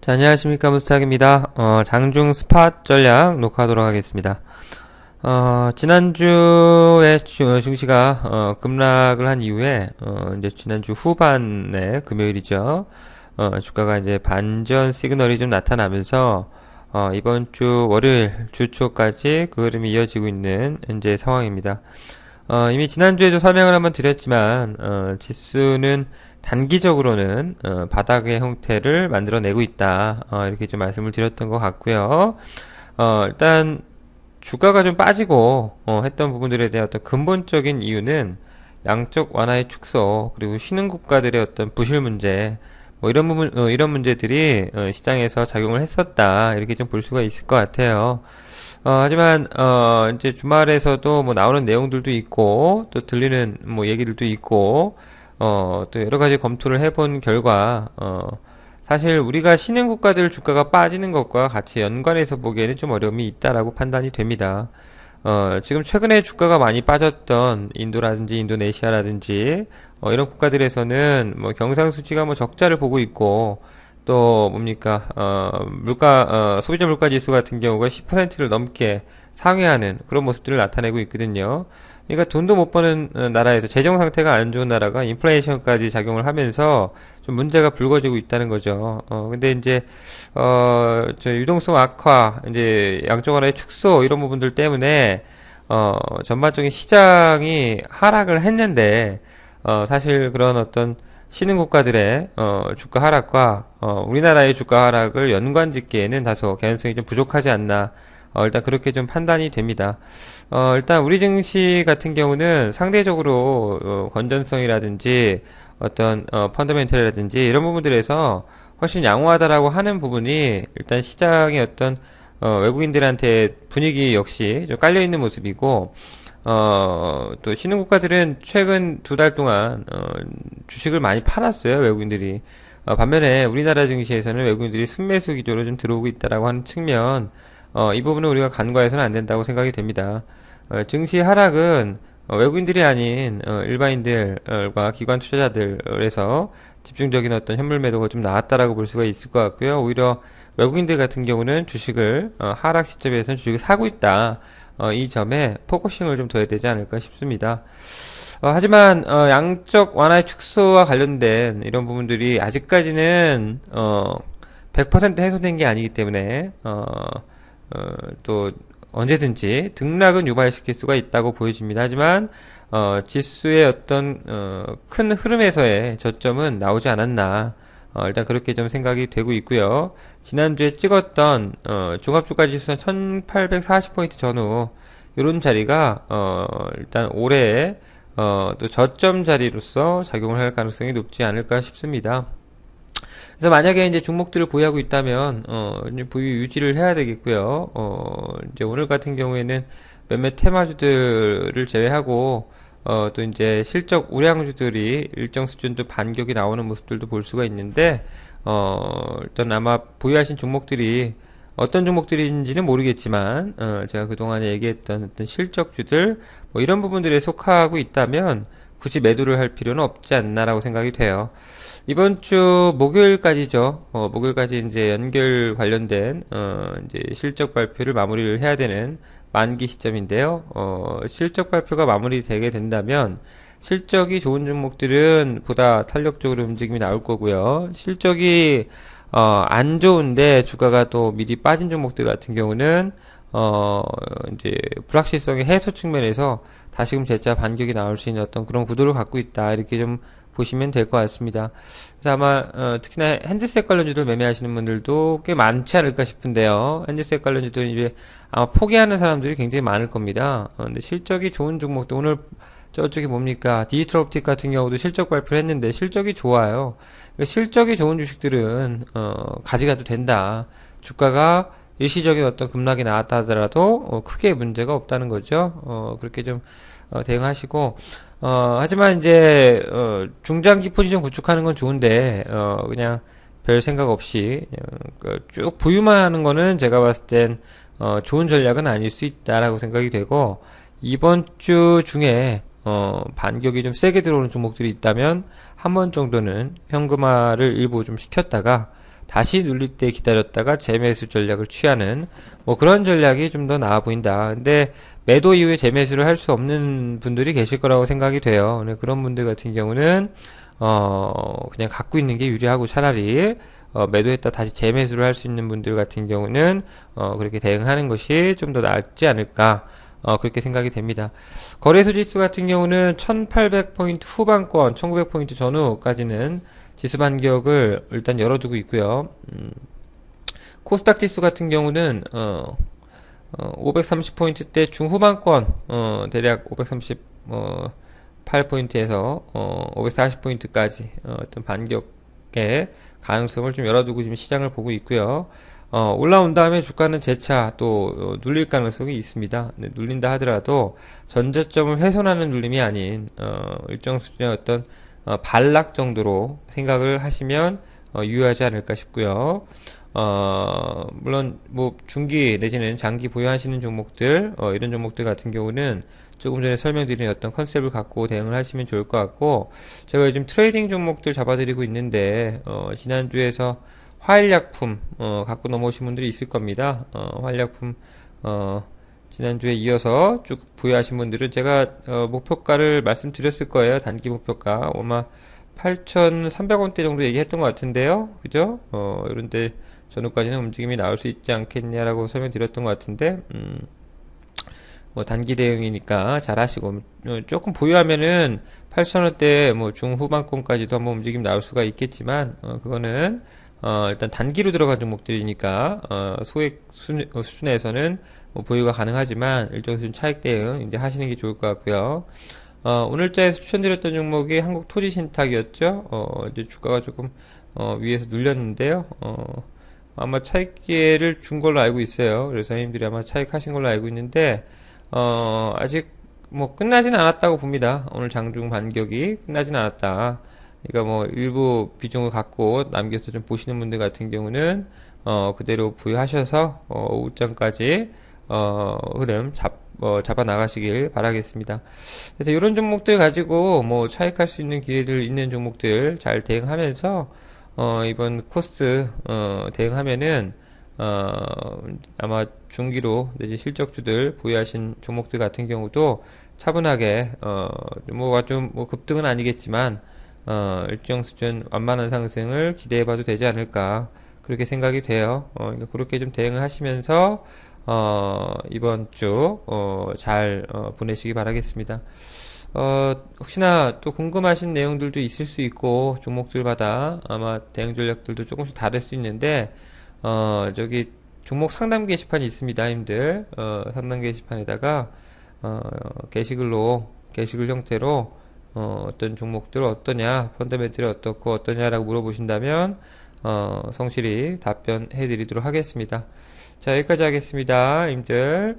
자, 안녕하십니까, 무스탁입니다. 장중 스팟 전략 녹화하도록 하겠습니다. 지난주에 증시가 급락을 한 이후에 이제 지난주 후반에 금요일이죠. 주가가 이제 반전 시그널이 좀 나타나면서 이번 주 월요일 주 초까지 그 흐름이 이어지고 있는 현재 상황입니다. 이미 지난주에도 설명을 한번 드렸지만 지수는 단기적으로는 바닥의 형태를 만들어내고 있다. 이렇게 좀 말씀을 드렸던 것 같고요. 일단 주가가 좀 빠지고 했던 부분들에 대한 어떤 근본적인 이유는 양적 완화의 축소, 그리고 쉬는 국가들의 어떤 부실 문제, 뭐 이런 부분, 이런 문제들이 시장에서 작용을 했었다. 이렇게 좀 볼 수가 있을 것 같아요. 하지만 이제 주말에서도 뭐 나오는 내용들도 있고 또 들리는 뭐 얘기들도 있고 또 여러 가지 검토를 해본 결과 사실 우리가 신흥 국가들 주가가 빠지는 것과 같이 연관해서 보기에는 좀 어려움이 있다라고 판단이 됩니다. 지금 최근에 주가가 많이 빠졌던 인도라든지 인도네시아라든지 이런 국가들에서는 뭐 경상수지가 뭐 적자를 보고 있고 또 뭡니까 소비자 물가 지수 같은 경우가 10%를 넘게 상회하는 그런 모습들을 나타내고 있거든요. 그러니까 돈도 못 버는 나라에서 재정 상태가 안 좋은 나라가 인플레이션까지 작용을 하면서 좀 문제가 불거지고 있다는 거죠. 근데 이제 저 유동성 악화, 이제 양적 완화의 축소 이런 부분들 때문에 전반적인 시장이 하락을 했는데 사실 그런 어떤 신흥 국가들의 주가 하락과 우리나라의 주가 하락을 연관짓기에는 다소 개연성이 좀 부족하지 않나. 일단 그렇게 좀 판단이 됩니다. 일단 우리 증시 같은 경우는 상대적으로 건전성이라든지 어떤 펀더멘털이라든지 이런 부분들에서 훨씬 양호하다라고 하는 부분이 일단 시장의 어떤 외국인들한테 분위기 역시 좀 깔려 있는 모습이고 또 신흥 국가들은 최근 두 달 동안 주식을 많이 팔았어요, 외국인들이. 반면에 우리나라 증시에서는 외국인들이 순매수 기조로 좀 들어오고 있다라고 하는 측면, 이 부분은 우리가 간과해서는 안 된다고 생각이 됩니다. 증시 하락은 외국인들이 아닌 일반인들과 기관 투자자들에서 집중적인 어떤 현물 매도가 좀 나왔다라고 볼 수가 있을 것 같고요. 오히려 외국인들 같은 경우는 주식을 하락 시점에서는 주식을 사고 있다. 이 점에 포커싱을 좀 둬야 되지 않을까 싶습니다. 하지만 양적 완화의 축소와 관련된 이런 부분들이 아직까지는 100% 해소된 게 아니기 때문에 또 언제든지 등락은 유발시킬 수가 있다고 보여집니다. 하지만 지수의 어떤 큰 흐름에서의 저점은 나오지 않았나. 일단 그렇게 좀 생각이 되고 있고요. 지난주에 찍었던 종합주가 지수는 1840포인트 전후 이런 자리가 일단 올해 또 저점 자리로서 작용을 할 가능성이 높지 않을까 싶습니다. 그래서 만약에 이제 종목들을 보유하고 있다면 이제 보유 유지를 해야 되겠고요. 이제 오늘 같은 경우에는 몇몇 테마주들을 제외하고 또 이제 실적 우량주들이 일정 수준 도 반격이 나오는 모습들도 볼 수가 있는데 일단 아마 보유하신 종목들이 어떤 종목들인지는 모르겠지만 제가 그동안에 얘기했던 어떤 실적주들 뭐 이런 부분들에 속하고 있다면 굳이 매도를 할 필요는 없지 않나라고 생각이 돼요. 이번 주 목요일까지죠. 목요일까지 이제 연결 관련된 이제 실적 발표를 마무리를 해야 되는 만기 시점인데요. 실적 발표가 마무리되게 된다면 실적이 좋은 종목들은 보다 탄력적으로 움직임이 나올 거고요. 실적이 안 좋은데 주가가 또 미리 빠진 종목들 같은 경우는 이제 불확실성의 해소 측면에서 다시금 재차 반격이 나올 수 있는 어떤 그런 구도를 갖고 있다. 이렇게 좀 보시면 될 것 같습니다. 그래서 아마 특히나 핸드셋 관련주들 매매하시는 분들도 꽤 많지 않을까 싶은데요. 핸드셋 관련주들 이제 아마 포기하는 사람들이 굉장히 많을 겁니다. 근데 실적이 좋은 종목도 오늘 저쪽에 뭡니까? 디지털옵틱 같은 경우도 실적 발표를 했는데 실적이 좋아요. 그러니까 실적이 좋은 주식들은 가져가도 된다. 주가가 일시적인 어떤 급락이 나왔다 하더라도 크게 문제가 없다는 거죠. 그렇게 좀 대응하시고 하지만 이제 중장기 포지션 구축하는 건 좋은데 그냥 별 생각 없이 쭉 보유만 하는 거는 제가 봤을 땐 좋은 전략은 아닐 수 있다라고 생각이 되고 이번 주 중에 반격이 좀 세게 들어오는 종목들이 있다면 한 번 정도는 현금화를 일부 좀 시켰다가 다시 눌릴 때 기다렸다가 재매수 전략을 취하는 뭐 그런 전략이 좀 더 나아 보인다. 근데 매도 이후에 재매수를 할 수 없는 분들이 계실 거라고 생각이 돼요. 근데 그런 분들 같은 경우는 그냥 갖고 있는 게 유리하고 차라리 매도했다 다시 재매수를 할 수 있는 분들 같은 경우는 그렇게 대응하는 것이 좀 더 낫지 않을까 그렇게 생각이 됩니다. 거래소 지수 같은 경우는 1800포인트 후반권 1900포인트 전후까지는 지수 반격을 일단 열어두고 있고요. 코스닥 지수 같은 경우는 530포인트대 중후반권 대략 538포인트에서 540포인트까지 어떤 반격의 가능성을 좀 열어두고 지금 시장을 보고 있고요. 올라온 다음에 주가는 재차 또 눌릴 가능성이 있습니다. 네, 눌린다 하더라도 전저점을 훼손하는 눌림이 아닌 일정 수준의 어떤 반락 정도로 생각을 하시면 유효하지 않을까 싶고요. 물론 뭐 중기 내지는 장기 보유하시는 종목들 이런 종목들 같은 경우는 조금 전에 설명드린 어떤 컨셉을 갖고 대응을 하시면 좋을 것 같고, 제가 요즘 트레이딩 종목들 잡아드리고 있는데 지난주에서 화일약품 갖고 넘어오신 분들이 있을 겁니다. 화일약품 지난주에 이어서 쭉 부여하신 분들은 제가 목표가를 말씀드렸을 거예요. 단기 목표가 아마 8,300원대 정도 얘기했던 것 같은데요. 그죠? 이런데 전후까지는 움직임이 나올 수 있지 않겠냐라고 설명드렸던 것 같은데 뭐 단기 대응이니까 잘 하시고, 조금 보유하면은 8,000원대 뭐 중후반권까지도 한번 움직임 나올 수가 있겠지만 그거는 일단 단기로 들어간 종목들이니까 소액 수준에서는 뭐 보유가 가능하지만 일정 수준 차익 대응 이제 하시는 게 좋을 것 같고요. 오늘자에서 추천드렸던 종목이 한국토지신탁이었죠. 이제 주가가 조금 위에서 눌렸는데요. 아마 차익 기회를 준 걸로 알고 있어요. 그래서 님들이 아마 차익하신 걸로 알고 있는데 아직 뭐 끝나진 않았다고 봅니다. 오늘 장중 반격이 끝나진 않았다. 그러니까 뭐 일부 비중을 갖고 남겨서 좀 보시는 분들 같은 경우는 그대로 부여하셔서 오후장까지 흐름 잡아 나가시길 바라겠습니다. 그래서 이런 종목들 가지고 뭐 차익할 수 있는 기회들 있는 종목들 잘 대응하면서 이번 코스트 대응하면은 아마 중기로 내지 실적주들 보유하신 종목들 같은 경우도 차분하게 뭐가 좀 뭐 급등은 아니겠지만 일정 수준 완만한 상승을 기대해봐도 되지 않을까 그렇게 생각이 돼요. 그러니까 그렇게 좀 대응을 하시면서 이번 주 잘 보내시기 바라겠습니다. 혹시나 또 궁금하신 내용들도 있을 수 있고 종목들마다 아마 대응 전략들도 조금씩 다를 수 있는데 저기 종목 상담 게시판이 있습니다, 님들. 상담 게시판에다가 게시글 형태로 어떤 종목들 어떠냐, 펀더멘틀이 어떻고 어떠냐라고 물어보신다면 성실히 답변해 드리도록 하겠습니다. 자, 여기까지 하겠습니다, 님들.